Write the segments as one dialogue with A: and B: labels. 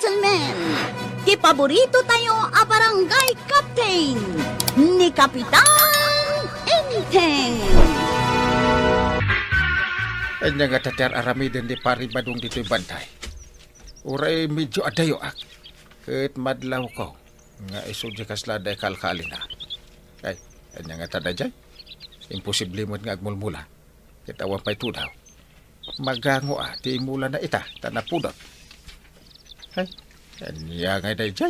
A: gentlemen, ti paborito tayo a barangay captain ni Kapitan Enteng.
B: Anya nga tatyar aramiden di pari badung dito'y bantay. Uray medyo adayo ak. Ket madlaw ko. Nga isudya kasladay kalkali na. Ay, anya nga tadajay. Imposible mo nga agmulmula. Ket awan pa'y tudaw. Magango ti mula na ita, tanapudot. Ay, anya nga dajay.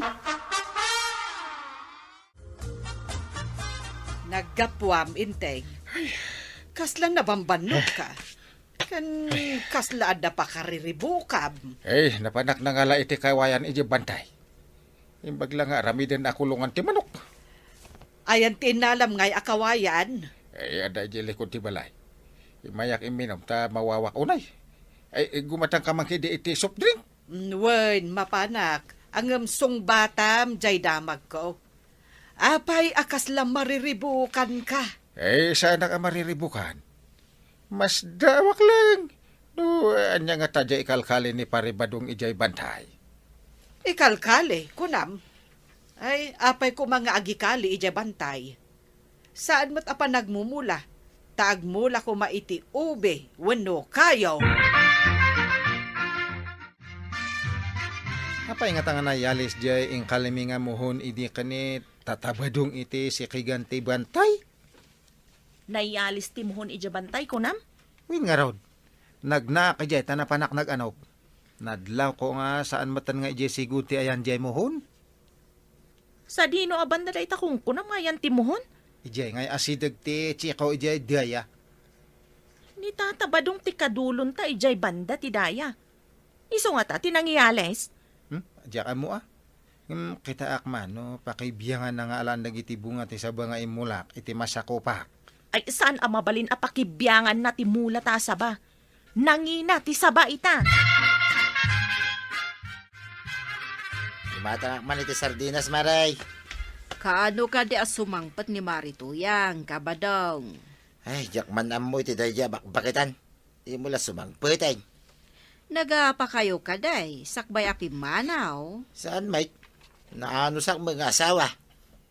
C: Nagapwam, Inteng. Kaslang nabambanot ka. Kan kaslaad na pakariribukab.
B: Ay, napanak na nga la iti kawayan iti bantay. Imbag lang nga aramiden akulungan ti manok.
C: Ayan tinalam ngay akawayan.
B: Ay, ada iti likod ti balay. Imayak iminom ta mawawak unay. Ay, gumatang kamangki di iti soft drink.
C: Wen, mapanak. Ang song batam, jay damag ko. Apay akas lang mariribukan ka.
B: Eh, saan ka mariribukan? Mas dawak lang. No, anya nga tadya ikalkali ni paribadong ijay bantay.
C: Ikalkali, kunam. Ay, apay ko mga agikali ija bantay. Saan mo't apa nagmumula? Taagmula ko maiti ube, wano kayo.
B: Apay nga tanga na yalis jay ing kaliminga mohon idi kanit tatabadong iti si kiganti bantay?
D: Nayalis timuhon ijabantay ko nam?
B: Win nga raod. Nagna ka jay tanapanak nag-anok. Nadlaw ko nga saan matan nga ijay siguti ayan jay mohon.
D: Sa dino abanda da ita kung kunam nga yan timuhon?
B: Ijay ngay asidag ti chikaw ijay daya.
D: Ni tatabadong ti kadulon ta ijay banda ti daya. Iso nga ta, tinangyales.
B: Diya ka mo kita akman no, pakibiyangan na nga alan nagitibunga ti saba nga imulak iti masakopak.
D: Ay saan ang mabalin apakibyangan na ti mula ta saba? Nangina ti saba ita.
E: Matangak man iti sardinas, Maray.
F: Kaano ka di asumangpat ni Marituyang, kabadong?
E: Ay, jak man mo iti daya bakbakitan. Di mo la sumangpit ay.
F: Nagapa kayo kaday, sakbay api manaw.
E: Saan, Mike? Naano sak mga asawa?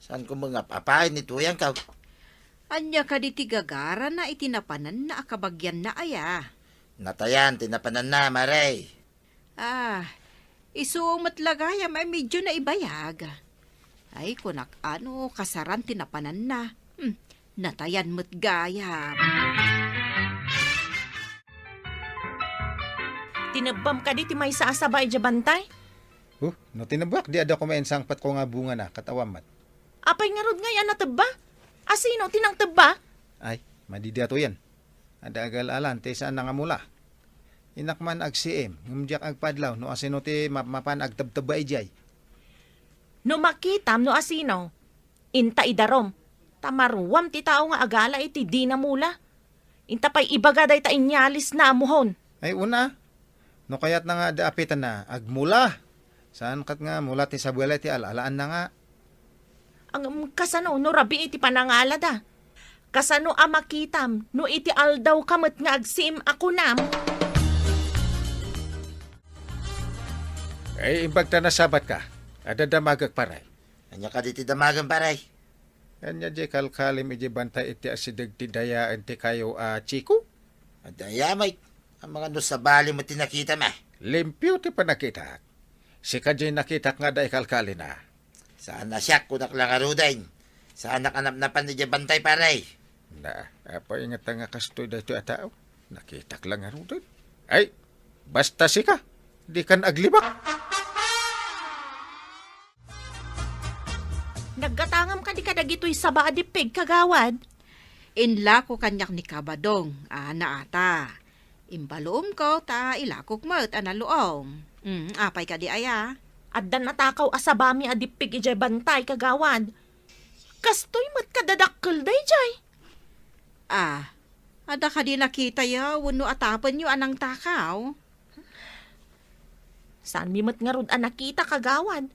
E: Saan ko mga papain ni tuyang ka?
F: Anya ka di tigagara na itinapanan na akabagyan na aya.
E: Natayan, tinapanan na, Maray.
F: Isuong matlagayam ay medyo na ibayag. Ay, kunak ano, kasaran tinapanan na. Natayan mo't gayam.
D: Tinabam ka di ti may saasaba ijabantay?
B: No tinabak di ada ko maensangpat ko nga bunga na katawamat.
D: Apay nga rod nga yan nataba? Asino tinang taba?
B: Ay, madidi ato yan. Ada agal alan te saan nga mula. Inakman ag CM, ngumjak ag padlaw no asino ti mapan ag tabtaba ijay.
D: No makitam no asino? Inta idarom. Tamaruwam ti tao nga agala iti di na mula. Inta pa'y ibagaday ta inyalis na amuhon.
B: Ay una, no kayat na nga daapitan na agmula. Saan kat nga mula ti sabuela ti alalaan na nga.
D: Ang kasano no rabi iti panangala da. Kasano amakitam no iti aldaw kamet nga agsim ako nam.
B: Ay imbag ta nasabat ka. Ada damagag paray.
E: Anya ka di ti damagan, Paray.
B: Anya di kalkalim iji bantay iti asidag ti daya iti kayo chiko.
E: Adaya, Mike. Ang mga no sa bali mo tinakita, ma.
B: Limpyo ti panakita. Si kajay nakita nga da ikalkali na.
E: Saan na siya kunak lang arudain. Saan nakanap na panidya bantay, Paray.
B: Na, apa ingat nga kastoy da ito atao. Nakitak lang nga rin. Ay, basta sika. Di kan aglibak.
D: Naggatangam ka di kadagito'y saba adipig kagawad.
F: Inla ko kanyak ni kabadong, ana ata. Imbaloom ko, ta ilakok mo't analuong. Apay ka di aya.
D: Addan natakaw asabami adipig ijay bantay kagawad. Kastoy mat kadadakkel day jay.
F: Ada ka di nakita ya, wano atapan yu anang takaw.
D: Saan mi mat nga rod nakita kagawad?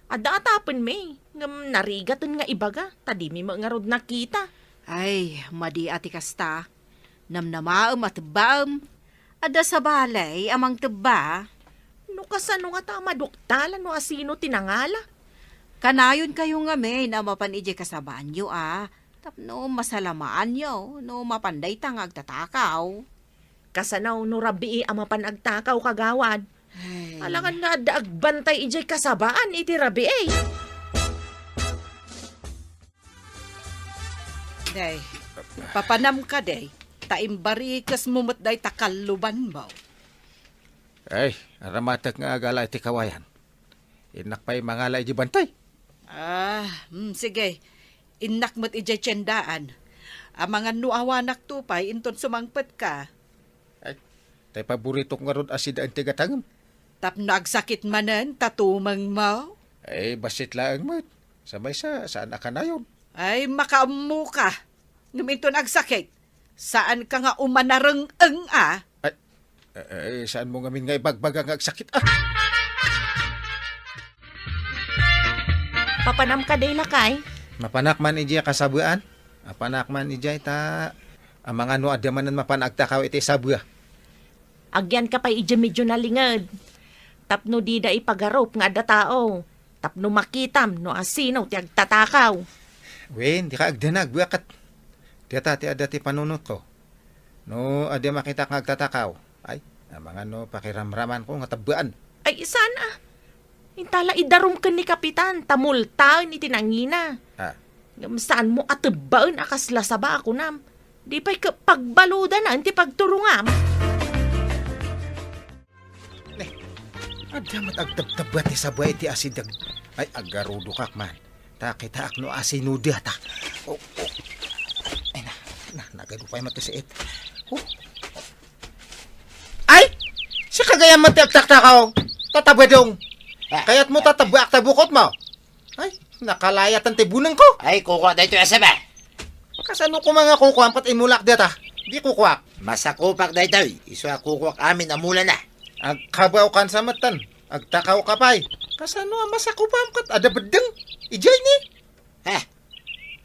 D: Ada atapan me, ngam narigaton nga ibaga, tadi mi nga rod nakita.
F: Ay, madi ati kasta. Namnamaam at baam. Ada sa balay, amang teba.
D: No kasano nga ta maduktalan no asino tinangala.
F: Kanayon kayo nga may na mapan ije kasabanyo Tapno masalamaan yo, no mapanday tang agtatakaw.
D: Kasanaw no rabii ang mapanagtakaw kagawad. Alangan nga daagbantay ijay kasabaan iti rabii.
C: Day, papanam ka day. Taimbari kas mumot day takaluban mo.
B: Ay, aramatag nga agala iti kawayan. Inak pa'y mangalay di bantay.
C: Sige. Inak mo't ijay tiyendaan. Ang mga nuawanak tupay, inton sumangpet ka.
B: Ay, tay paborito ko nga ron asid ang tigatangam.
C: Tapno agsakit manen, tatumang mo.
B: Ay, basit laang mat. Sabay saan ka na yun?
C: Ay, makaamu ka. Numinton agsakit. Saan ka nga umanarang-ang
B: Ay, saan mo ngamin nga ibagbaga nga agsakit
D: Papanam ka day lakay.
B: Mapanakman ijay kasabuan. Mapanakman ijay ta. Ang mga no adamanan mapanagtakaw iti sabua.
D: Agyan ka pa ija medyo nalingad. Tapno di da ipagarop nga ada tao. Tapno makitam no asino ti agtatakaw.
B: Wen, di ka agdanag, buwakat. Diyata ti ada ti panunot ko. No, ada makita kang agtatakaw. Ay, ang mga no, pakiramraman ko nga tabuan.
D: Ay sana. Intala idarom ka ni kapitan. Tamultaw ni tinangina. Saan mo atubaan akasla sa ba ako nam? Di pa'y pagbaludan na, hindi pagturungam.
B: Adamat agtabtabat ti sabay ti asidag. Ay, agarudo kak man. Takita akno asinuda ta. Ay, nagadupay matisiit. Ay! Si kagayang matagtaktakaw. Tatabadong. Kaya't mo tatabak tabukot mo. Ay, nakalayat ang tibunang ko.
E: Ay, kukuha na ito yung asaba.
B: Kasano ko mga kukuha pat imulak data? Di kukuha.
E: Masakupak na ito. Iso kukuha amin amula na.
B: Agkabaw kan sa matan. Agtakaw kapay. Kasano ang masakupam kat adabadeng. Ijay ni.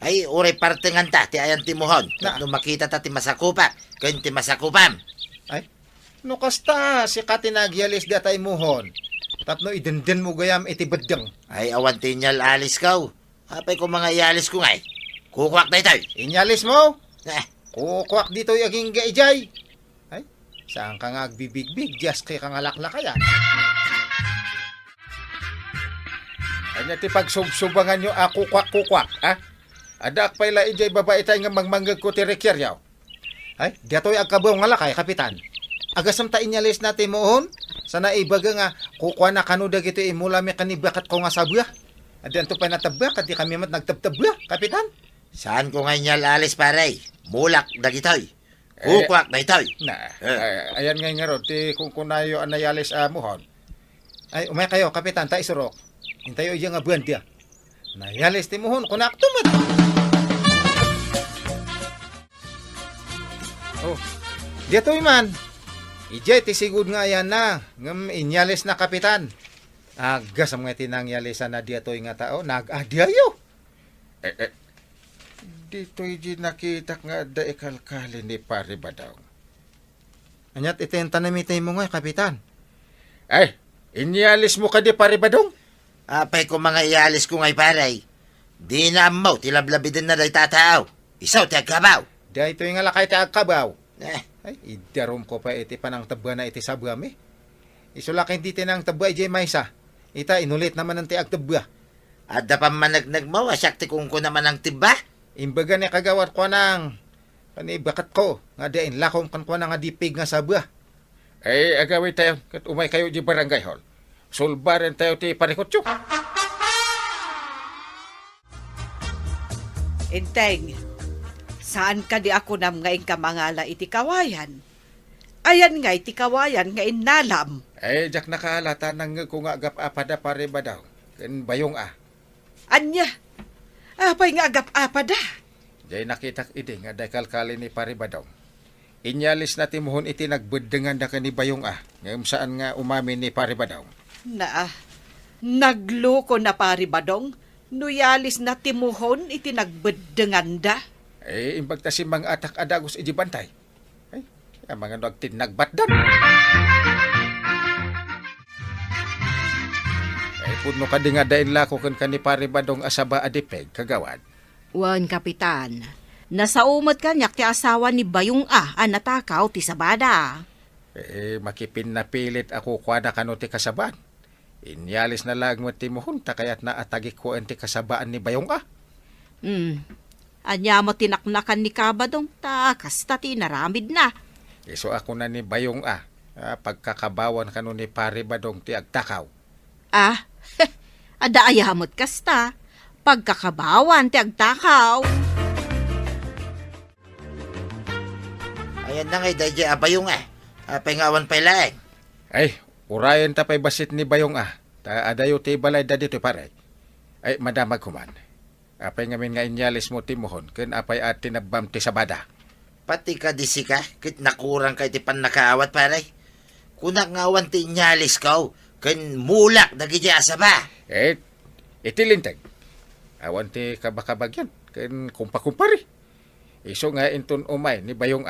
E: Ay, uray partengan ta. Ti ayan timuhon.
B: Na.
E: Nung makita ta ti masakupak. Kaya ti masakupam.
B: Ay, no kasta si katinagyalis datay muhon. Tapno idenden mo gayam iti badeng.
E: Ay, awan tinyal alis kaw. Apay ko mga ialis ko ngay. Kukuha na ito.
B: Inyalis mo.
E: Eh,
B: Kukwak dito yung aging gaijay. Ay, saan ka nga agbibigbig? Just kay kang alakla kaya. Ay, ti pagsubsubangan nyo kukwak-kukwak, ha? Adak pa ila ijay babae tayo nga magmanggag ko ti rekiryaw. Ay, dato'y agkabaw nga lakay, kapitan. Agasam ta inyalis natin mohon. Sana ibaga nga, kukwa na kanuda gito imula may kanibakat ko nga sabya. Adan to pa natabak, at di kami mat nagtabtabla, kapitan.
E: saan ko ngay nyal alis paray? Mulak na gitoy. Kukuha na ito.
B: Ayan nga nga ron, ti kung kunayo anayalis muhon. Ay, umay kayo, kapitan, ta isurok. Hintayo iya nga buwan dia. Nayalis ti muhon, kunak tumat. Oh, dito man. Ijay, ti sigud nga yan na. Ngam inyalis na kapitan. Agas ang mga tinangyalisan na dito nga tao. Nag-adyayo. Dito iji nakita nga da ikalkali ni pari ba daw. Anyat itenta na mitay mo nga, kapitan. Ay, inyalis mo ka di pari ba daw?
E: Apay ko mga ialis ko ngay paray. Di na amaw, tilablabidin na day tataaw. Isaw, ti agkabaw.
B: Dito yung alakay ti agkabaw.
E: Eh,
B: Ay, idarom ko pa iti panang tabba na iti sabgami. Isulakin diti nang tabba ijay maysa. Ita, inulit naman ang ti agtabba.
E: adda pa managnag mo, asyak ti kung ko naman ang tiba.
B: Imbaga ni kagawat ko nang panibakat ko. Nga dain lakom kan ko na nga dipig nga sabga. Ay, agawin tayo. Kat umay kayo di barangay hall. Sulbaran tayo ti parikotyo.
C: Enteng, saan ka di ako nam ngayon kamangala iti kawayan? Ayan nga iti kawayan nga inalam.
B: Ay, jak nakalata nang kung agap apada pare ba daw. Kan bayong
C: Anya, apay nga agap-apada.
B: Jay nakitak ide nga dakalkali ni pare ba daw. Inyalis na timuhon iti nagbedengan da ni bayong ngam saan nga umami ni pare ba daw.
C: Nagloko na pari badong, nuyalis na timuhon iti nagbedenganda.
B: Eh, imbag ta si mga atak adagos iji bantay. Ay, ang mga nagtinagbatdan. puno ka di nga dain lako kan kani pare badong asaba adipeg kagawad.
F: Wan, Kapitan. Nasaumot kanyak ti asawa ni Bayong natakaw ti sabada.
B: Makipin na pilit ako kwada kano ti kasabaan. Inyalis na lang mo ti mohon ta kaya't naatagi ko ti kasabaan ni Bayong
F: Anya mo tinaknakan ni Kabadong ta kasta ti naramid na.
B: Iso ako na ni Bayong pagkakabawan kano ni pare badong ti agtakaw.
F: Ada ayamot kasta. Pagkakabawan ti agtakaw.
E: Ayan na ngay, dahil Bayong Pengawan pa lang.
B: Ay, urayan ta pa'y basit ni Bayong Ta adayo ti balay da dito pare. Ay, madamag kuman. Apay ngamin nga inyalis mo ti mohon, ken apay at tinabam ti sabada.
E: Pati ka disi ka, kit nakurang kay ti panakaawat pare. Kunak ngawan ti inyalis ka, ken mulak dagiti asaba.
B: Itilintag. Awan ti kabakabagyan, ken kumpakumpari. Iso nga inton umay ni Bayong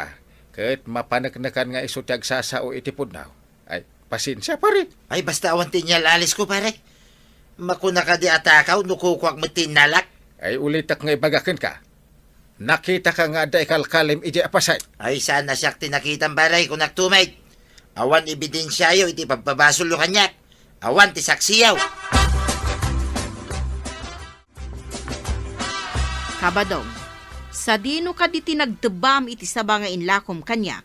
B: ket mapanagnakan nga iso ti agsasao iti pudnaw. Ay, pasensya pare.
E: Ay, basta awan ti inyalalis ko pare. Makuna ka di atakaw, nukukwak mo tinalak.
B: Ay, ulitak nga ibagakin ka. Nakita ka nga da ikalkalim iti apasay.
E: Ay, sana siyak tinakitan baray kung nagtumay. Awan ebidensyayo iti pagpabasulo kanyak. Awan ti saksiyaw.
F: Kabadong, sa dino ka di tinagtebam iti saba nga inlakom kanyak.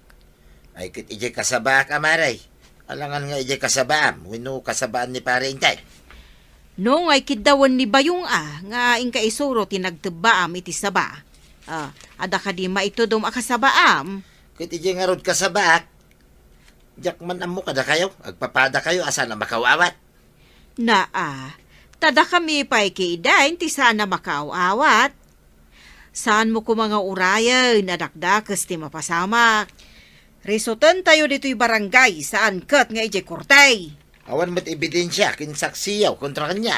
E: Ay, kit ije kasaba ka maray. Alangan nga ije kasabam, wino kasabaan ni pare intay.
F: No ngay kidawan ni Bayong nga ingka isuro tinagtebam iti saba. Ada ka di maitudom akasabaam.
E: Kit ije nga rod kasabak. Diyak man amo kada kayo, agpapada kayo asa na makawawat.
F: Tada kami pa'y kiidain ti sana makaawat. Saan mo ko mga urayan na dakdakas ti mapasamak. Risotan tayo dito'y barangay saan kat nga ije kortay.
E: Awan mo't ebidensya kin saksiyaw kontra kanya.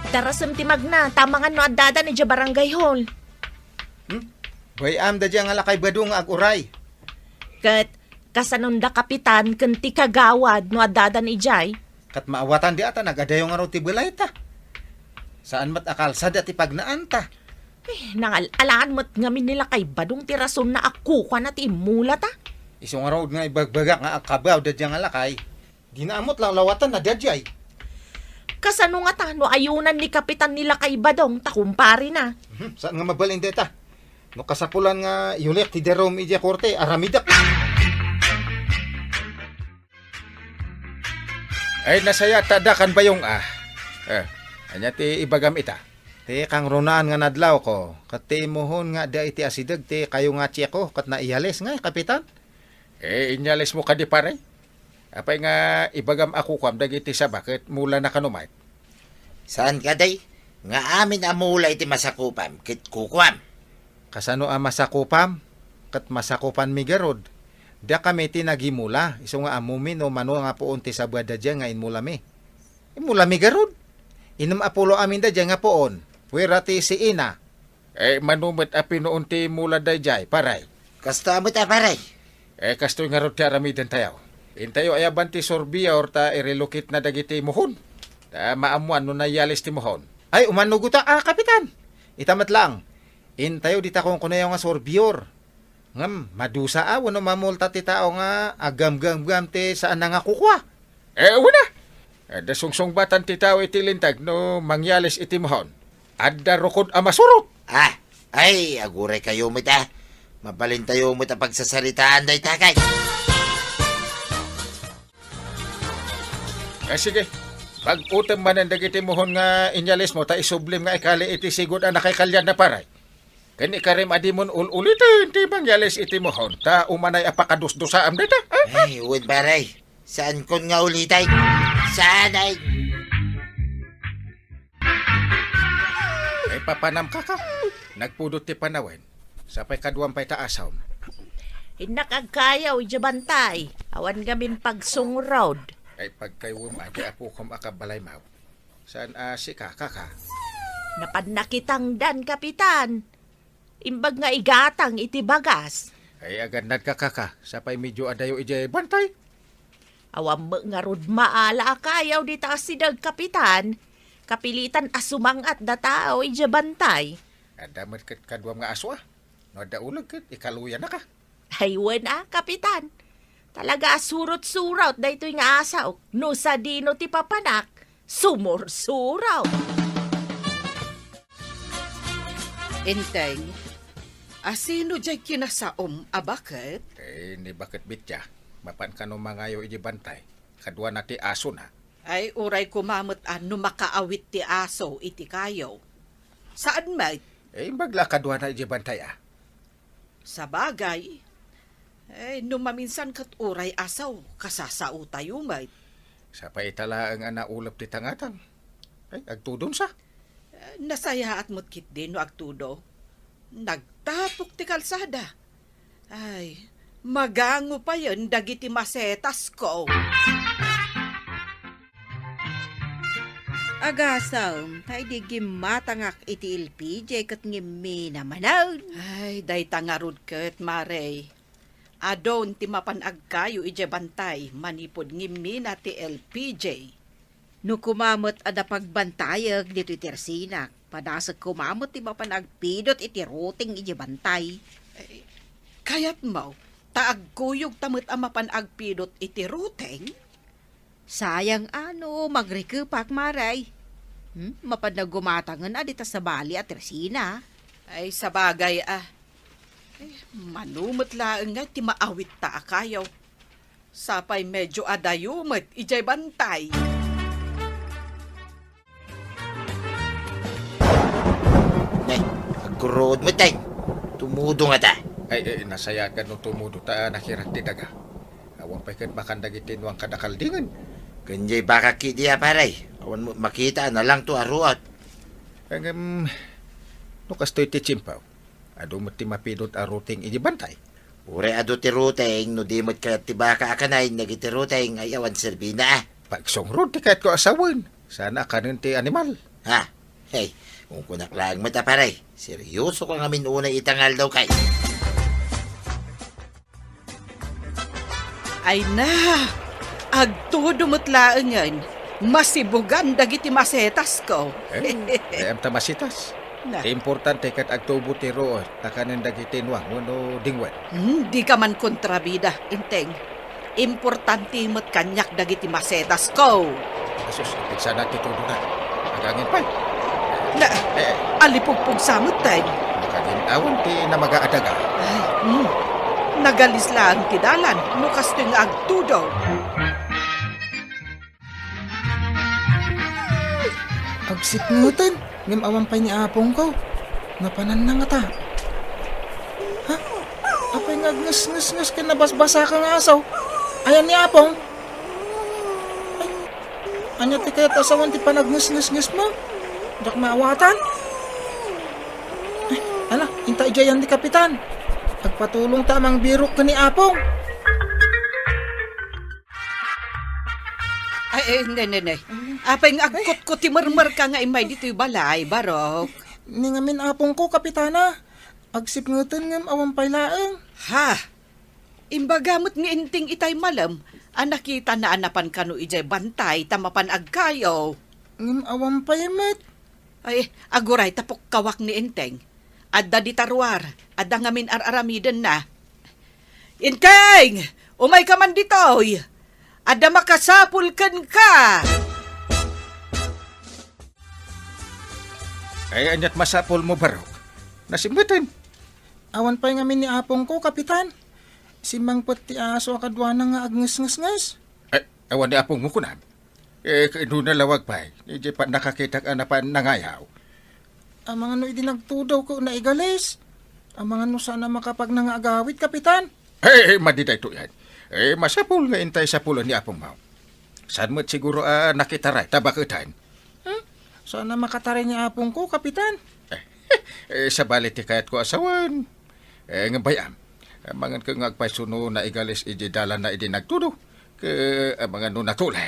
D: Tarasam ti magna, tamangan no adada ni barangay hall.
B: Bayam da diyang alakay badong ag uray.
D: Kat kasanunda kapitan kanti kagawad no adada ni Jay.
G: Kat maawatan di ata nagadayong araw ti balay ta. Saan mat akal sa dati pagnaan ta?
D: Nangalaan mo't ngamin nila kay badong tirason na ako ka na ti imula ta.
G: Isong araw nga ibagbagak nga akabaw dadyang alakay. Di naamot lang lawatan na dadyay.
D: Kasano nga ta no ayunan ni kapitan nila kay badong takumpari na.
G: Saan nga mabalin deta? No kasapulan nga yulik ti derom ije korte aramidak.
B: Ay, nasaya tadakan Bayong anya ti ibagam ita.
G: Ti kang runaan nga nadlaw ko. Kat ti mohon nga da iti asidag ti kayo nga ko. Kat naiyalis nga kapitan.
B: Inyalis mo ka di pare. Apay nga ibagam ako kwam dagiti sa bakit mula na kanumay.
E: Saan ka day? Nga amin amula iti masakupam, kit kukwam.
G: Kasano ang masakupam? Kat masakupan migarod. Da kami ti nagimula. Iso nga amumin o mano nga poon ti sabwa da dyan nga inmula mi. Inmula migarod. Inam apulo amin da dyan nga poon. Wera ti si ina.
B: Manumit api noon ti mula da jay paray.
E: Kasta mo ta paray.
B: Kastoy nga rod ti aramidan tayo. Intayo ayaban ti sorbia or ta irelocate na dagiti mohon. Maamuan no nayalis ti mohon.
G: Ay, umanugo ta, kapitan. Itamat lang. Intayo dita kong kunayaw nga sorbior. Ngam, madusa wano mamulta ti tao nga agam-gam-gam ti saan na nga kukwa.
B: Wala. Da sungsong batan ti tao iti lintag no mangyalis iti mohon. Adda rukod amasurot.
E: Ay, aguray kayo mo ta. Mabalin tayo mo ta pagsasaritaan day takay.
B: Sige. Pag utem man ang dagiti mohon nga inyalis mo, ta isublim nga ikali iti sigod ang nakaikalyan na paray. Kani karim adimon ulitin, ti mangyalis iti mohon, ta umanay apakadusdusaam dita.
E: Ay, uwid baray. Saan kon nga ulitay? Saan ay?
B: Ay papanam ka ka. Nagpudot ti panawen. Sapay kaduang pa'y taasaw.
D: Hinakagkayaw, ijabantay. Awan gamin pagsung road.
B: Ay pagkaywom adi apo kom akabalay maw. Saan si kaka?
D: Napadnakitang dan, kapitan. Imbag nga igatang iti bagas.
B: Ay agad nagkakaka. Sapay medyo adayo ijay bantay.
D: Awam mo nga rod maala akayaw di taas si dag kapitan. Kapilitan asumangat da tao ija bantay.
B: Adamat kat kadwam nga aswa. No da ulag kat ikaluya na ka.
D: Haywan kapitan. Talaga surot-surot da ito'y nga asaw. No sa dino ti papanak, sumur-suraw.
C: Enteng, asino jay kinasaom abakit?
B: Ni bakit bitya? Mapan ka no mangayo iji bantay. Kadwa na ti aso na.
C: Ay uray kumamot no makaawit ti aso iti kayo. Saan may?
B: Bagla kadwa na iji bantay
C: Sa bagay. No maminsan kat uray asaw, kasasao tayo may.
B: Sa paitala ang anaulap ti tangatang. Agtudon sa.
C: Nasaya at motkit din no agtudo. Nagtapok ti kalsada. Ay, magango pa yun dagiti masetas ko.
F: Agasam, tayo di gimatangak iti LPJ kat ngimi namanaw.
C: Ay, day tangarod ket mare. Adon ti mapanag kayo ije bantay manipod ngimi na ti LPJ.
F: No kumamot ada pagbantayag dito iti Tersinak. Padasag kumamot ti mapanagpidot iti routing ije bantay.
C: Kayat mo, taagkuyog tamot ang mapanagpidot iti routing?
F: Sayang magrikupak maray. Mapanaggumatangan adita sa bali at Tersina.
C: Ay, sa bagay manumot laang nga ti maawit ta akayaw. Sapay medyo adayumot ijay bantay.
E: Nay, agkurod mo tay. Tumudo nga ta.
B: Nasaya ka no tumudo ta nakirat ti daga. Awan pa kat makandag itinwang kadakaldingan.
E: Kanjay baka kidiya paray. Awan mo makita na lang to aruat.
B: No kastoy ti chimpaw. Ado mo ti mapidot a routing iji bantay.
E: Ure ado ti routing, no di mo't kaya ti baka akanay, nagiti routing ay awan serbina.
B: Pagsongrod ti kahit ko asawan. Sana kanin ti animal.
E: Ha? Hey, kung kunaklang mata paray. Seryoso ka ngamin unay itangal daw kay.
C: Ay na, agtudumot laang yan. Masibugan dagiti masetas ko.
B: Ayam tamasitas.
C: Na.
B: Importante kat agtubo ti roon. Takanin dagitinwang wano dingwan.
C: Di ka man kontrabida, inteng. Importante mo't kanyak dagiti masetas ko.
B: Asus, ipigsa na ti tudo na. Agangin pa.
C: Na, alipugpug samot tayo.
B: Makagintawan ti na mag-aadaga.
C: Ay, nagalis lang kidalan, nukas ting agtudo.
G: Agsipnutan, ngam awampay ni apong ko. Napanan na nga ta. Ha? Apay nga ngas-ngas-ngas ka nabasbasa ka nga asaw. Ayan ni apong. Ay, anya ti kaya't asawan ti panag-ngas-ngas-ngas mo. Dak maawatan. Ay, intay dyan di kapitan. Agpatulong tamang birok ka ni apong.
C: Ay, ne. Apay nga agkot ko ti marmar ka nga imay dito'y balay, barok.
G: Ningamin apong ko, kapitana. Agsipnutan ngam awampay laeng.
C: Ha? Imbagamot nga inting itay malam, nakita na anapan kanu ijay bantay, tamapan agkayo.
G: Ngam awampay met.
C: Ay, aguray tapok kawak ni inteng. Adda di tarwar, adda ngamin ar-aramiden na. Inteng! Umay ka man ditoy! Adda makasapulkan ka!
B: Ay, anyat masapol mo barok. Nasimbutin.
G: Awan pa nga ni apong ko, kapitan. Si Mang Pati aso akadwana nga agnes-nges-nges.
B: Ay, awan ni apong mo kunam. Doon na lawag pa. Hindi pa nakakita ka na pa nangayaw.
G: Ang mga no idinagtudaw ko na igalis. Ang mga no sana makapag nangagawit, kapitan.
B: Madiday to yan. Masapol nga intay sa pulo ni apong mo. Saan mo't siguro nakitaray, tabakutan?
G: Sana makataray niya apong ko, kapitan.
B: Sa baliti kayat ko asawan. Nga bayam. Mga kang agpasuno na igalis ididalan na idinagtudo. Mga no natulay.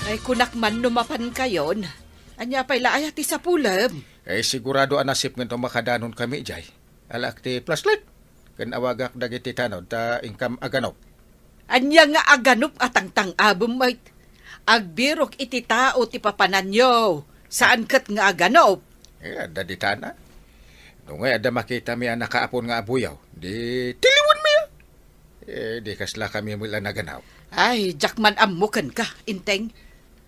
C: Ay kunak man numapan kayon. Anya pa'y laayat sa pulam.
B: Sigurado anasip nga makadanon kami, Jay. Alak ti flashlight. Kan awagak dagiti tanod ta ingkam aganop.
C: Anya nga aganup atang tang-abom may agbirok iti tao ti papananyo. Saan kat nga aganop?
B: Ada di tana. Nung ada makita mi anak kaapon nga abuyaw, di tiliwan mi. Di kasla kami mula naganaw.
C: Ay, jakman amukan ka, inteng.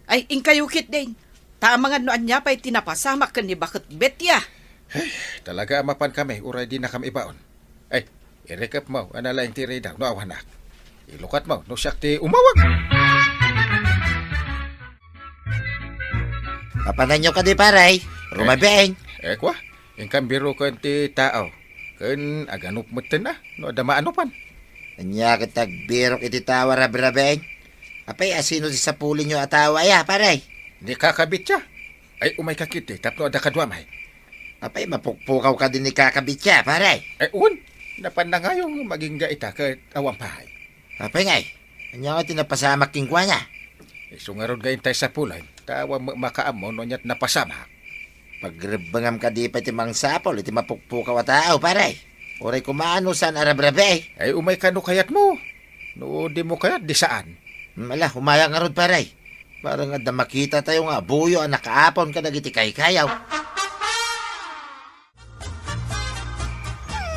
C: Ay, ingkayukit din. Tamangan no anya pa'y tinapasamak ka ni bakit betya.
B: Talaga amapan kami, uray di na kami ibaon. Ay, irekap mo, analaing tiri daw, no awanak. Ilukat mo, no siyak ti umawag.
E: Papananyo ka di paray. Rumabeng.
B: Kwa, ingkam biro kan ti tao. Kan aganup meten na, no adama anupan.
E: Anya kitag birok iti tawa rabing. Apay asino si sapuli nyo atawa ya paray.
B: Di kakabit siya. Ay, umay kakiti, tapno ada kadwamay.
E: Apay mapukpukaw ka din ni kakabit siya paray.
B: Un, napan na nga yung maging gaita ka awampahay.
E: Apay ngay. Anya nga tinapasamak kingkwa niya.
B: Isungarod nga intay sa pulan, tawa makaamo no nyat napasama.
E: Pagrebangam ka di pa iti mang sapol, iti mapukpukaw at tao, paray. Oray kumano saan arabrabe.
B: Ay umay ka no kayat mo. No di mo kayat, di saan.
E: Mala, humaya nga rod, paray. Parang nga makita tayo nga buyo ang nakaapon ka nagiti kay-kayaw.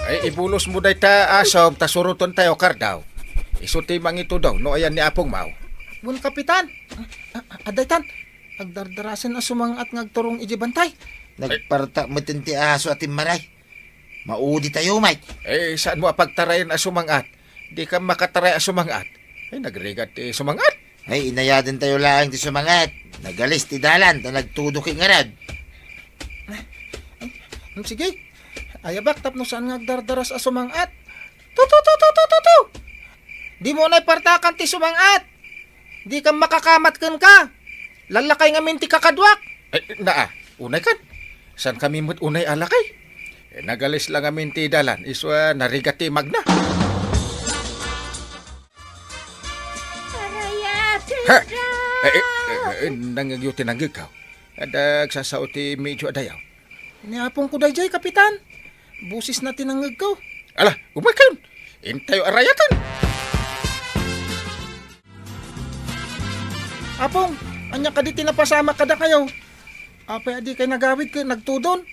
B: Ay ibulos mo day ta asom, ta suruton tayo kardaw. Isuti mang ito daw, no ayan ni Apong Mau.
G: Well, Kapitan, adaytan, agdardarasan na sumangat ngagturong ijibantay.
E: Nagparta mo tinti aso ating maray. Maudi tayo, Mike.
B: Saan mo apagtarayan asumangat? Di ka makataray asumangat. Ay nagrigat sumangat.
E: Ay, inayadan tayo lang ti sumangat. Nagalis ti dalan, ta nagtudok ingarad.
G: Sige, ayabak tapno saan ngagdardaras a sumangat. Tu. Di mo na partakan ti sumangat. Di ka makakamat ka. Lalakay nga minti kakadwak.
B: Unay kan. San kami mo't unay alakay? Nagalis lang amin ti dalan. Iswa narigati magna. Ha? Nangagyo tinanggig ka. Adag sasaw ti medyo adayaw.
G: Niapong ko dayjay, Kapitan. Busis na tinanggig ko.
B: Ala, umakayon. Intayo arayatan.
G: Apong, anya ka di tinapasama kada kayo. Apay adi kay nagawid ka, nagtudon.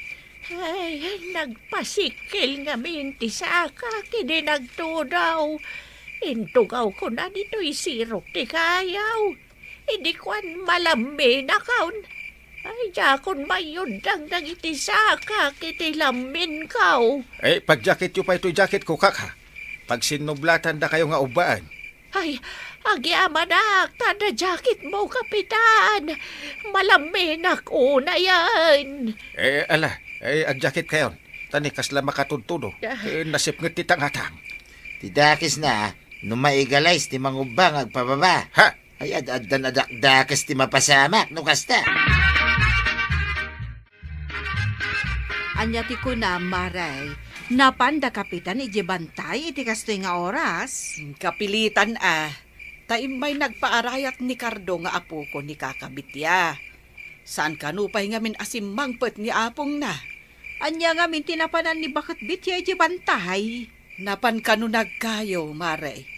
D: Ay, nagpasikil nga minti sa kidi nagtudaw. Intugaw ko na dito'y sirok ti kayaw. Hindi kwan malambi na kaun. Ay, jakon mayundang nagiti saka kiti lamin kaw.
B: Pag-jacket yu pa ito jacket ko kaka. Pag sinublatan da kayo nga ubaan.
D: Ay, agyamanak, tada jacket mo, Kapitan. Malaminak una yan.
B: Ag-jacket kayo. Tani kasla makatudtudo. Nasip nga titang-hatang.
E: Tidakis na, numaigalais ti mangubang agpababa.
B: Ha?
E: Ay, ad-adan adakdakas ti mapasamak, no kasta.
F: Anya ti kuna, Maray. Napanda, Kapitan, ijibantay iti kastoy nga oras.
C: Kapilitan Taim may nagpaarayat ni Cardo nga apo ko ni kakabitya. Saan kanupay nga min asimmangpet ni apong na?
F: Anya nga min tinapanan ni bakit bitya ijibantay.
C: Napan kanu nagkayo, Mare.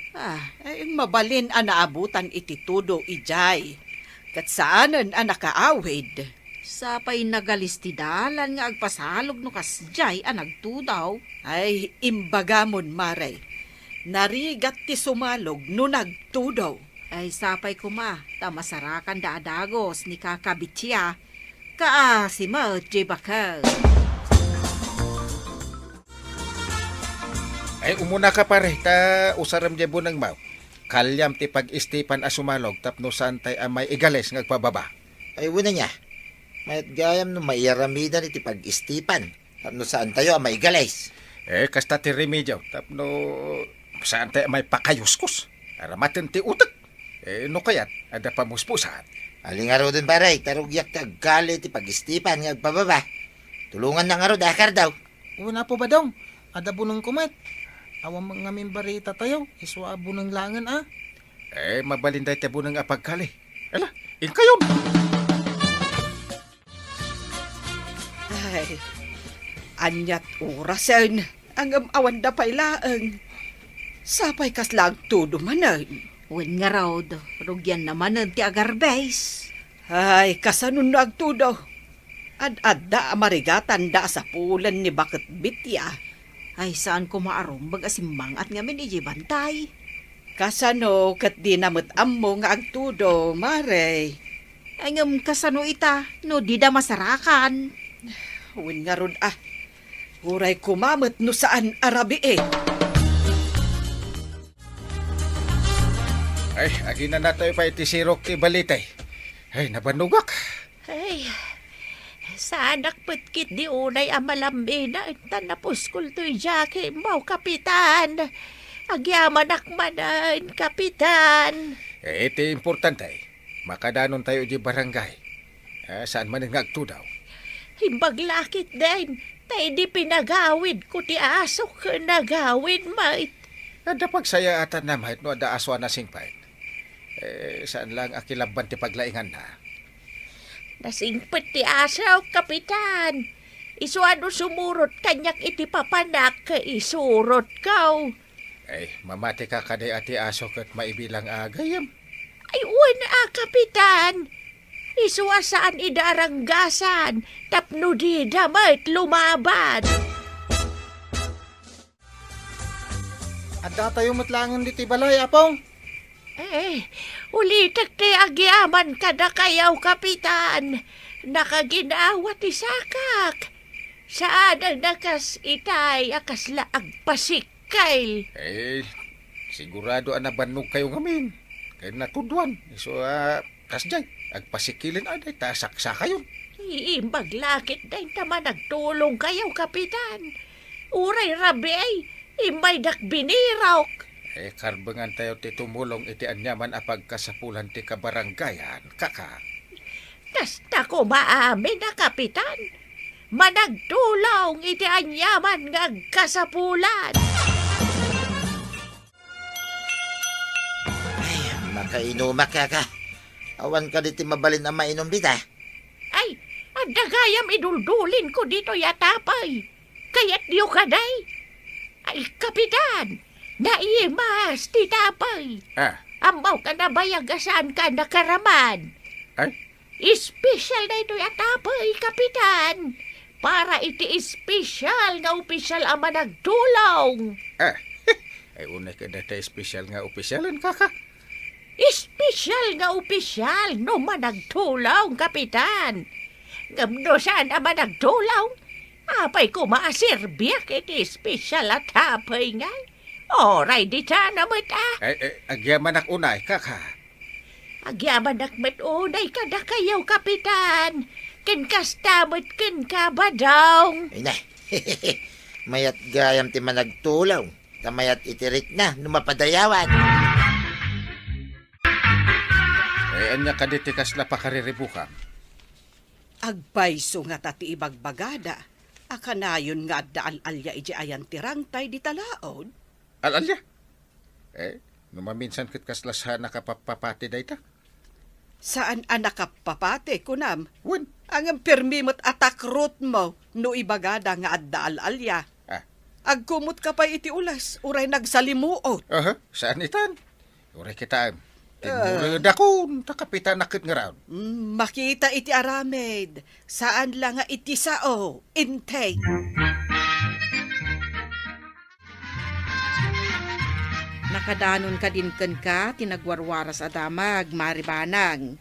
C: Mabalin naabutan iti tudo ijay. Kat saanan nakaawid.
F: Sapay nagalistidalan nga agpasalog no kasjay nagtudaw.
C: Ay, imbagamon, Mare. Narigat ti sumalog no nagtudaw.
F: Ay sapay kuma, tamasarakan da adagos ni kakabitya. Si Margie Bakal.
B: Ay, umuna ka pare, ta usaram jebo ng Mau. Kalyam ti pag-istipan asumalog tapno santay amay igales ngagpababa.
E: Ay, wala niya. Mayat gayam no mairamidan iti pag-istipan. Tapno saan tayo amay galais.
B: Kasta ti remedyo, tapno santay amay pakayuskos. Aramaten ti utak. No kayat, ada pamuspusan.
E: Alingaro dun paray, tarugyak tagkali ti pag-istipan ngagpababa. Tulungan na nga ro, dakar daw.
G: Una po ba dong? Ada bunong kumat. Awang mga mimbarita tayo. Iswa bunong langan
B: Mabalinday ti bunong apagkali. Ala, inkayon!
C: Ay, anyat orasan. ang awan da pay laeng. Sapay kaslang tudo manan.
F: Wen nga raw, rugyan naman ng ti agarbes.
C: Ay, kasanon na agtudo. Ad-adda amarigatan da sa pulan ni Bakit Bitya.
F: Ay, saan ko maarom mag-asimbang at ngamin iji bantay.
C: Kasano kat di namit ammo nga agtudo, Mare.
F: Ay, ngam kasano ita, no di da masarakan.
C: Uwin nga ron Uray kumamit no saan arabi eh.
B: Ay, agi na tayo pa itisirok ti balitay. Ay, nabanugak.
D: Ay, sa anak putkit di unay amalambi na tanapos kulto'y Jackie mo, Kapitan. Agyaman akmanan, Kapitan.
B: Ito importante. Makadanon tayo di barangay. Saan man nga agtudaw.
D: Himbaglakit din. Tay di pinagawid ko ti aso ka nagawid, mait.
B: Nadapag saya atan na mahit no ada aswa na singpay. Saan lang akilaban ti paglaingan na.
D: Nasingpit ti asaw, Kapitan. Isuano sumurot kanyak iti papanak ka isurot kaw.
B: Ay, mamati ka kaday ati aso kat maibilang agayam.
D: Ay, Kapitan. Isuasaan idaranggasan. Tapno di damay lumaban.
G: Adda tayo matlangan diti balay, apong.
D: Ulitak ti agyaman kada kayaw, Kapitan. Nakaginawat isakak. Saan ang nakas itay akasla agpasikay.
B: Sigurado nabannog kayo ngamin. Kaya natudwan. So, kasjay, agpasikilin aday, tasaksa kayo.
D: Iimbaglakit na tama nagtulong kayaw, Kapitan. Uray rabi ay, imay dakbiniraw.
B: Karbangan tayo ti tumulong iti anyaman apag kasapulan ti kabaranggayan, kaka.
D: Kasta ko maamin na, Kapitan. Managtulong iti anyaman nga kasapulan.
E: Ay, makainumak ka. Awan ka diti mabalin na mainom dita.
D: Ay, ang dagayam iduldulin ko dito yatapay. Kaya't diyo kaday. Ay, Kapitan, naimas ti tapay. Amaw ka na bayagasan ka nakaraman.
B: Ay?
D: Espesyal na ito yatapay, Kapitan. Para iti espesyal nga opisyal ama nagtulong.
B: Ay, unay ka data espesyal nga opisyalan, kaka.
D: Espesyal nga opisyal no managtulong, Kapitan. Ngamno saan ama nagtulong? Apay ko maasirbiyak iti espesyal at hapay nga. Oray di sana mo't
B: Agyaman ak unay, kaka.
D: Agyaman akmet unay kada kayaw, Kapitan. Ken kastamot ken kabadaw.
E: Ay na, mayat gayam ti managtulaw. Tamayat itirik na, numapadayawan.
B: Anya kaditikas la pakariribukan.
C: Agbayso nga tati ibagbagada. Akanayon nga adda al-alya iji ayan tirangtay di talaod.
B: Alalya? Numaminsan kit kaslashan nakapapapati da ita.
C: Saan anak kapapate, kunam?
B: Wen?
C: Ang pirmi mo't atak root mo, no ibagada nga adda al-alya. Agkumot ka pa iti ulas, uray nagsalimuot.
B: Saan itan? Uray kita, tinulad ako, takapitan nakit nga raon.
C: Makita iti aramid, saan lang nga iti sao, intay.
F: Nakadanon ka din ka, tinagwarwaras adamag, maribanang.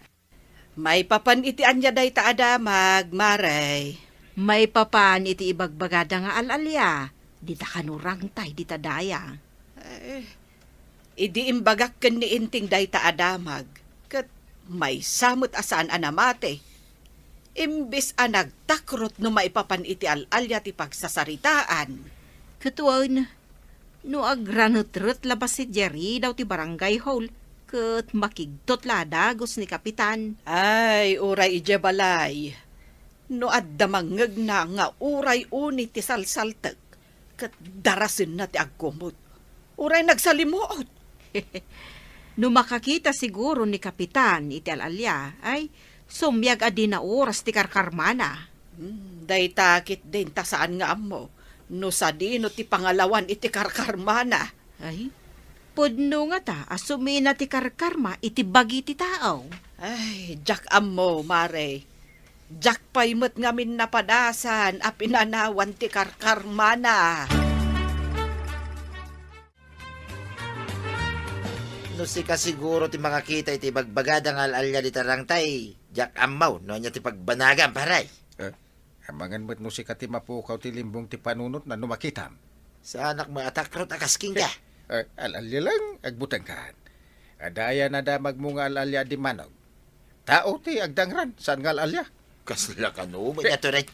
C: May papan iti anya day ta adamag, maray.
F: May papan iti ibagbagada nga al-alya, di ta kanurang tay, di ta daya.
C: Idi imbagak ken ni inting day ta adamag, kat may samot asaan anamate. Imbis nagtakrot no maipapan iti al-alya ti pagsasaritaan.
F: Katuan, no agranut-rut labas si Jerry daw ti barangay hall, kat makigtot ladagos ni Kapitan.
C: Ay, uray ije balay. No adda mangeg na nga uray uni ti salsaltek, kat darasin na ti agkumot. Uray nagsalimuot.
F: No makakita siguro ni Kapitan iti al-alya, ay sumyag adi na oras ti karkarmana.
C: Day takit din ta saan nga amo. No sa dino ti pangalawan iti karkarmana.
F: Ay, pudno nga ta, asumi na ti karkarma, iti bagi ti tao.
C: Ay, jak ammo, mare. Jak paimot ngamin napadasan a pinanawan ti karkarmana.
E: No si ka siguro ti makakita iti bagbagadang alalya di tarangtay. Jak amaw, no niya ti pagbanagan, paray.
B: Amangan mo't no si kati mapukaw ti limbong ti panunot na numakitam.
E: Sa anak mo atakrot akasking ka.
B: Alalya lang, agbutang kan. Adaya na damag mo nga alalya di manog. Tao ti agdangran, saan nga alalya?
E: Kasla ka no, may nato rin.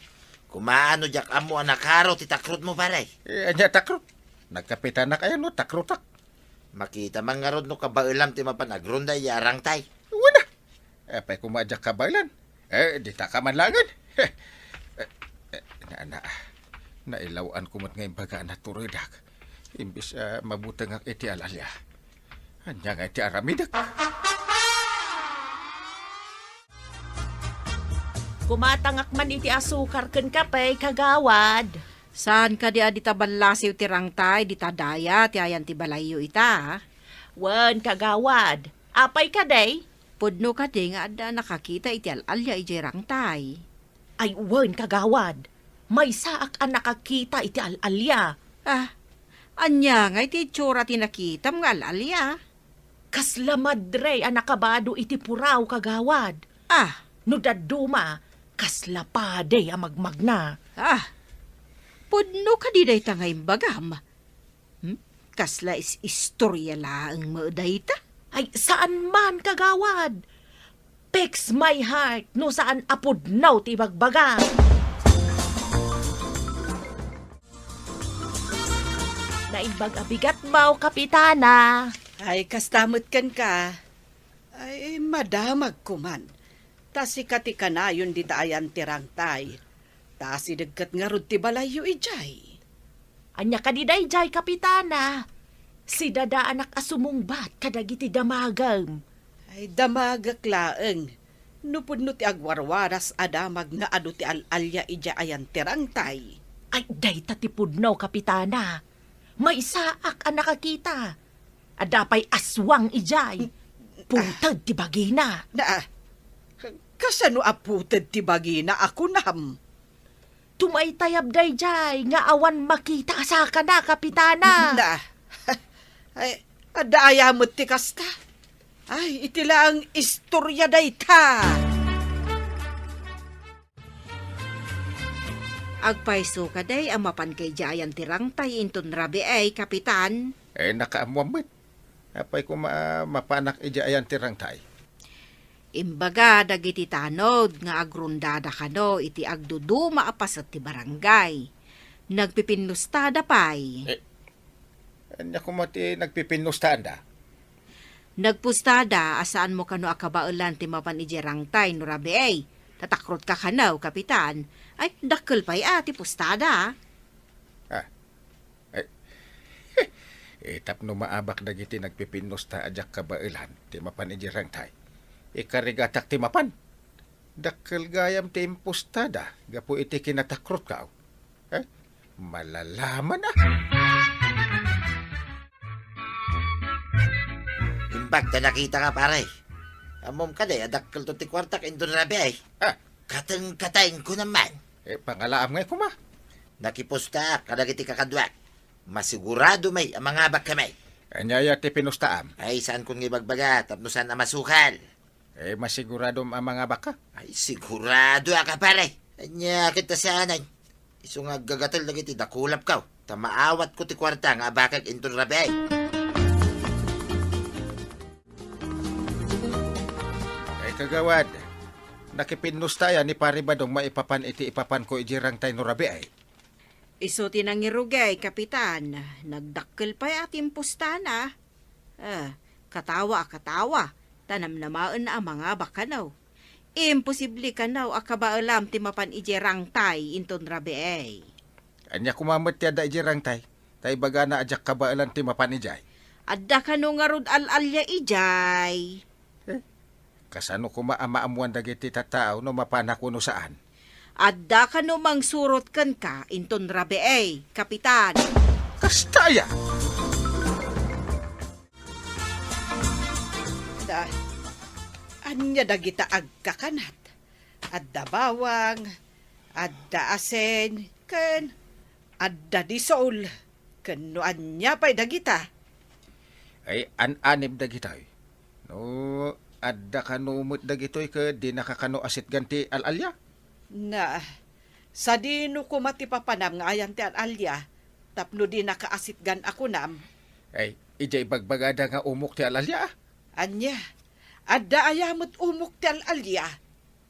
E: Kumaano jak amo ang nakaro ti takrot mo, paray.
B: Anya takrot. Nagkapitan na kaya no, takrotak.
E: Makita man nga rod no kabailam ti mapanagronda yarang tay.
B: Wala. Pa'y kumadyak kabaylan. Di ta ka man langan. Nailawan ko mat ngayon baga na turidak. Imbis mabutang ak iti alalya. Anya nga iti aramidak.
D: Kumatangak man iti asukar ken kapay kagawad.
F: Saan ka di adita balasiw ti rangtay, di tadaya, ti ayan ti balayo ita, ha?
D: Wen kagawad. Apay ka day?
F: Pudno ka di nga ada nakakita iti alalya iti rangtay.
D: Ay wen kagawad. May saak ang nakakita iti alalya.
F: Anya nga iti tsura ti nakitam nga alalya.
D: Kasla madre ang nakabado iti puraw kagawad. No daduma, kasla pade ang magmagna.
F: Pudno ka di day tangay bagam. Kasla istorya laang mo dayta.
D: Ay, saan man kagawad? Fix my heart, no saan apudnaw ti bagbaga. Naimbag abigat mo, kapitana.
C: Ay, kastamot kan ka. Ay, madamag kuman. Tasi kati ka na yun di taayan tirangtay. Tasi dagkat nga rod ti balayo ijay.
D: Anya ka di dayjay, kapitana. Si dada anak asumungbat kadagiti damagam.
C: Ay, damagak laeng. Nupod no ti agwarwaras adamag nga ado ti alalya ija ayan tirangtay.
D: Ay, day tatipudnaw, kapitana. May saak ang nakakita. Adapay aswang ijay. Putad ti bagina.
C: Kasano aputad ti bagina ako nam?
D: Tumaytayab dayjay nga awan makita sa ka na, kapitana.
C: Ay, adaya mo ti kasta. Ay, itila ang istorya dayta.
F: Agpaiso ka day ang mapan kay Jayan tirangtay inton rabi ay, kapitan.
B: Nakaamuamit. Apay ko mapanak ija ayan tirangtay.
F: Imbaga dagiti tanod nga agrundada kano iti agduduma apas at ti barangay. Nagpipinustada pay.
B: Anya ko mati nagpipinustanda.
F: Nagpustada asaan mo kano akabaulan ti mapan iji rangtay no rabi ay. Tatakrot ka kanaw, kapitan. Ay, dakkel pa'y ati pustada.
B: Tapno maabak dagiti nagpipinusta ajak kabailan ti mapan iji rangtay. Ikarigatak ti mapan. Dakkel gayam ti impustada. Gapu iti kinatakrot ka. Malalaman
E: Imbag na nakita ka, pare. Amom ka day, adakkel to ti kwartak indon rabi ay. Katang-katang ko naman.
B: Pangalaam ngay kuma.
E: Nakipusta, kadagiti kakadwak. Masigurado may ang mga bak kamay.
B: Anyaya ti pinustaam.
E: Ay, saan kong ibagbaga, tapno saan na masukal.
B: Masigurado ang mga baka.
E: Ay, sigurado ka, pare. Anya, kita saanan. Iso nga gagatal na kiti, dakulap ka. Tamaawat ko ti kwarta nga bakag inton rabi ay.
B: Kagawad, nakipinustaya ni pare badong maipapan iti ipapan ko ijirang tayo no rabi ay.
F: Iso tinangirugay, kapitan. Nagdakkel pa'y ating pustana. Katawa. Tanam namaan na ang mga bakanaw. Imposible kanaw akabaalam ti mapan iji rangtay inton rabi ay.
B: Anya kumamot ti ada ijirang tay. Tay baga na ajak kabaalan ti mapan ijay.
F: Adda kano nga rod alalya ijay.
B: Kasano ko maamaamuan dagiti tatao no mapanak kuno saan?
F: Adda ka no mang surot kan ka inton rabi kapitan.
B: Kastaya!
C: Da, anya dagita agkakanat. Adda bawang, adda asen, ken adda disol. Ken no anya pa'y dagita.
B: Ay ananib dagitoy. No, adda kanumot dagitoy ka di nakakano asit ganti alalya.
C: Na, sa dino ko matipapanam nga ayan ti alya, tapno di nakaasit gan ako nam.
B: Ay, ijay bagbagada nga umok ti alalya.
C: Anya, adda ayamot umok ti alya.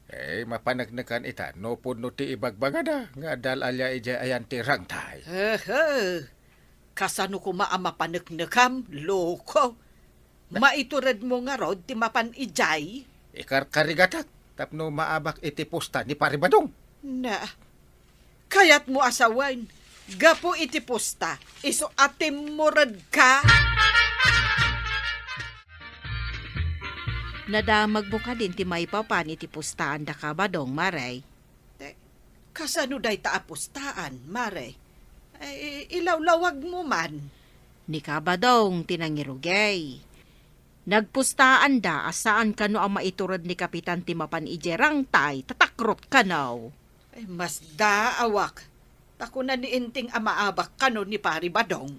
B: Eh, mapanagnakan ita, no puno ti ibagbagada, nga dalalya ijay ayan ti rangtay.
C: Kasano ko maama panagnakam, loko. Maiturad mo nga rod, ti mapan ijay.
B: Ikarkarigatak, tapno maabak iti posta ni Paribadong.
C: Na, kayat mo asawan, gapo iti posta, iso atim mo rad ka.
F: Nadamag mo ka din ti may papan iti pustaan da ka badong, Maray.
C: Kasano day ta apostaan, mare? Ay, ilawlawag mo man.
F: Ni kabadong tinangirugay. Nagpustaan da asaan kano ang maiturad ni Kapitan Timapan Ijerang tay, tatakrot kanaw.
C: Ay, mas daawak. Tako na ni inting amaabak kano ni Pari Badong.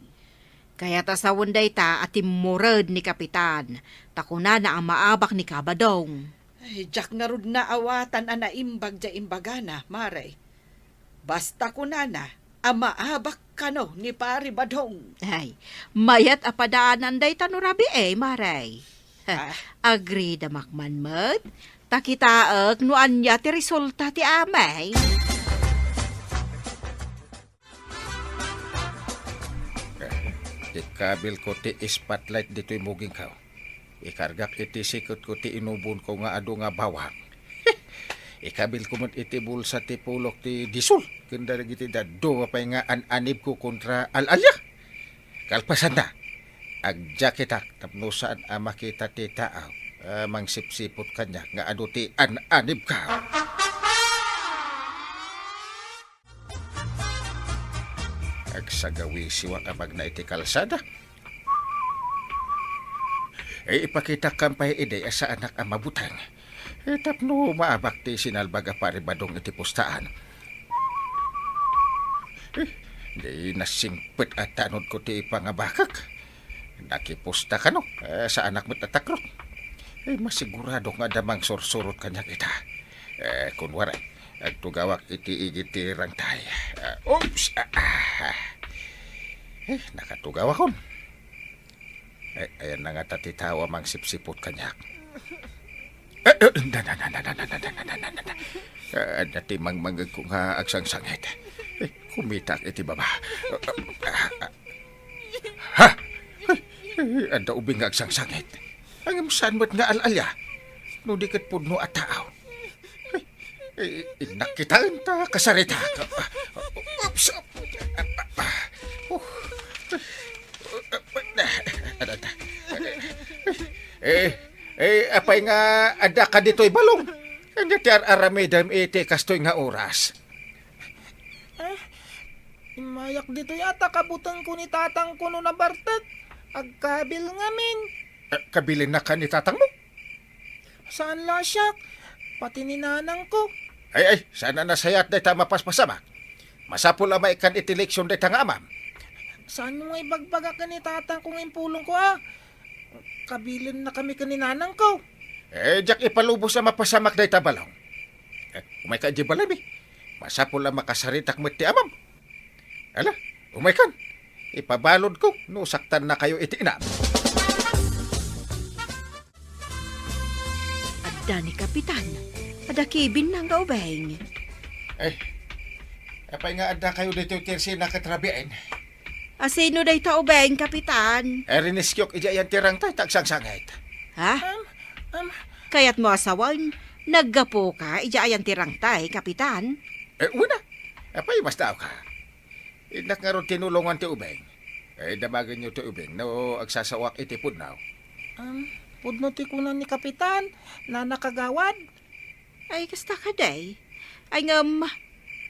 F: Kaya ta sa wunday ta atimurad ni Kapitan, takuna na ang maabak ni kabadong.
C: Ay, jak nga rod na awatan ana imbag ja imbagana, mare. Basta ko na amaabak kano ni Pari Badong.
F: Ay, mayat apadaanan day tanurabi Maray.
C: Ah.
F: Agree da makmanmat, takitaag no anya ti resulta ti amay.
B: Ikabil ko ti spotlight dito'y muging ka. Ikargak iti sikot ko ti inubon ko nga ado nga bawang. Ikabil ko man iti bulsa ti pulok ti disol. Kanda iti dado apay nga anib ko kontra alalya. Kalpasan na. Agja kita tapno saan makita ti taaw. Mangsipsipot kanya nga ado ti anib ka. Agsagawi siwa kapag na iti kalsada. Ipakita kampay ide sa anak ang mabutang. Tapno maabak ti sinalbaga Paribadong iti pustaan. Di nasingpet at tanod ko ti pangabakak. Nakipusta ka no, sa anak mo't atakrot. Masigurado nga damang sursurot kanya kita. Kunwari, agtugawak iti igiti rangtay. Oops! Nakatugaw akon. Ayan na nga tatitawa mang sipsipot kanyak. Dati mang manggag ko nga agsangsangit. Kumitak iti baba. Ha? Anda ubing nga agsangsangit. Ang saan mo't nga alalya. No di kat puno at tao. Nakitaan ta kasarita. Oops! Apay nga ada ka dito'y balong. Kanya ti aramidam iti kastoy nga oras.
H: Imayak dito yata kabutang ko ni tatang ko no nabartat. Agkabil ngamin.
B: Kabilin na ka ni tatang mo?
H: Saan la siya? Pati ni nanang ko.
B: Ay, sana nasayat day ta mapaspasama. Masapul amay kan iti leksyon day tanga amam.
H: Saan mo ibagbaga ka ni tatang kong impulong ko Kabilin na kami ka ni nanang ko.
B: Diyak ipalubos na mapasamak day tabalong. Umay ka di balami. Masapul ang makasaritak mo ti amam. Ala, umay kan. Ipabalod ko, no saktan na kayo iti inam.
F: Adda ni Kapitan, adakibin nang gaubeng.
B: Apay nga ada kayo dito tirsi na katrabiin.
F: Asino day taubeng, Kapitan?
B: Riniskiok ijayan tirang tay tagsangsangit.
F: Ha? Kaya't mo asawan, naggapo ka, ijayan tirang tay, Kapitan?
B: Una, apay mas tao ka. Inak nga ron tinulungan ti ubeng. Damagan nyo ti ubeng, no agsasawak iti pudnaw.
H: Pudno ti kunan ni Kapitan, na nakagawad.
F: Ay, kasta ka day. Ay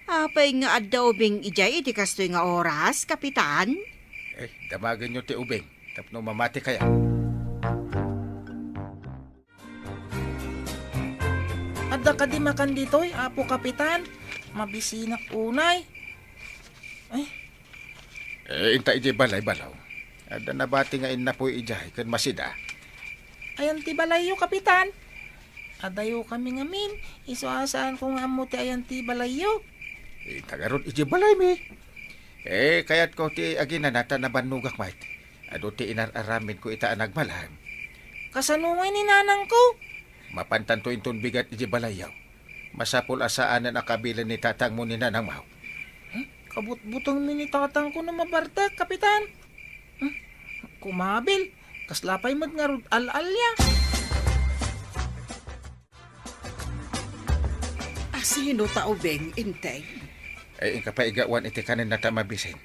F: apay nga adda ubing ijay iti kastoy nga oras, Kapitan?
B: Damagan nyo ti ubing. Tapno mamati kaya.
H: Adda ka di makan ditoy, Apo Kapitan. Mabisinak unay.
B: Inta iti balay-balaw. Ada nabati nga inapoy ijay kan masida.
H: Ayan ti balayo, Kapitan. Adayo kami ngamin. Isuasaan ko nga mo ti ayan ti balayo.
B: Tagarod iti balay mi. Kayat ko ti aginanata na banugak mait. Ado ti inararamin ko ita nagmalam.
H: Kasanungay ni nanang ko.
B: Mapantanto inton bigat iti balayaw. Masapul asaan na nakabilan ni tatang mo ni nanang maw.
H: Kabut-butang minitatang ko na mabartek, Kapitan. Kumabil. Kaslapay magngarod al-alya.
C: Sino ta ubing, Inteng?
B: Ay kapaigawan iti kanin na tamabisin.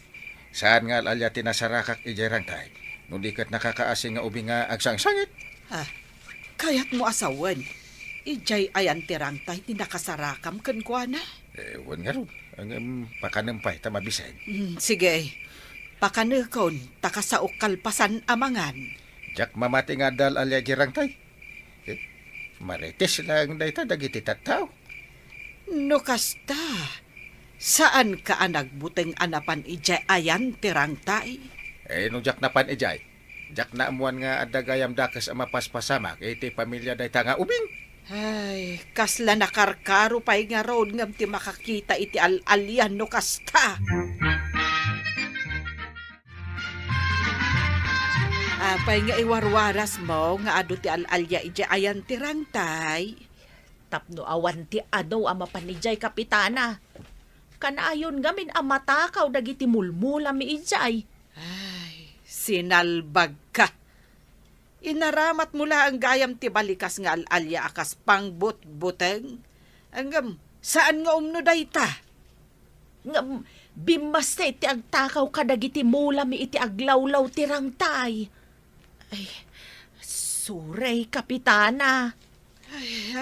B: Saan nga alalya tinasarakak ijarang tay. Nudikat nakakaasing nga ubing nga agsangsangit.
C: Kayat mo asawan. Ijay ayan tirang tay tinakasarakam kan kwa na.
B: Wan nga ron. Ang pakanampay tamabisin.
C: Sige, pakanukon, takasaok kalpasan amangan.
B: Jak mamati nga dal alya jirang tay. Marites lang dayta dagiti tattaw.
C: No kasta, saan ka nagbuteng anapan ijay ayan tirang tay?
B: Nung jak napan ijay. Jak na amuan nga adagayam dakas ang mapaspasamak. Iti pamilya dayta nga ubing.
C: Ay, kasla nakarkaro pa'y nga road ngam ti makakita iti al-alyan no kasta. Apay nga iwarwaras mo nga ado ti al-alya ijay ayan tirang tay.
D: Tapno awan ti adaw ang mapanijay, Kapitana. Kanaayon gamin ang matakaw dagiti mulmula mi ijay.
C: Ay, sinalbag ka. Inaramat mula ang gayam ti balikas nga al-alya akas pangbut-buteng. Anggam, saan nga umno dayta?
D: Nga bimas na iti agtakaw kadagiti mula mi iti aglawlaw tirang tay. Ay, suray, Kapitana.
C: Ay,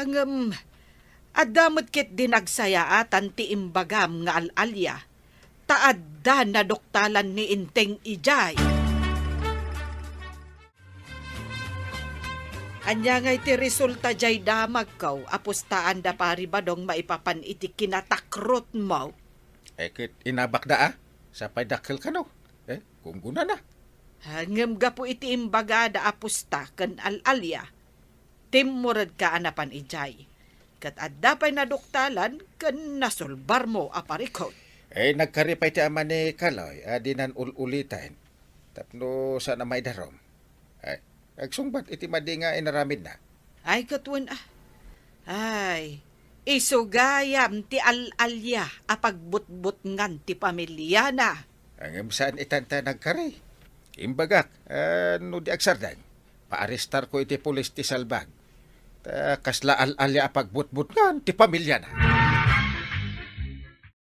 C: adamot kit dinagsayaatan ti imbagam nga al-alya. Taadda na doktalan ni Inteng ijay. Anya nga iti resulta jay damag kaw, apustaan da pari badong maipapan iti kinatakrot mo.
B: Kit inabakda sapay dakil ka no. Kung guna na.
C: Hangem gapo iti imbaga da apusta ken al-alya. Timurad ka anapan ijay. Kat adda pa'y naduktalan, ken nasulbar mo aparikot.
B: Nagkaripay ti ama ni Kaloy, adinan ulitain. Tapno sana may darom. Agsungbat iti madi nga inaramid na.
C: Ay, katwan Ay, isugayam ti al-alya apagbutbut ngan ti pamilya na.
B: Ang saan itanta nagkari. Imbagak, no di agsardan. Paarestar ko iti pulis ti salbag. Kasla al-alya apagbutbut ngan ti pamilya na.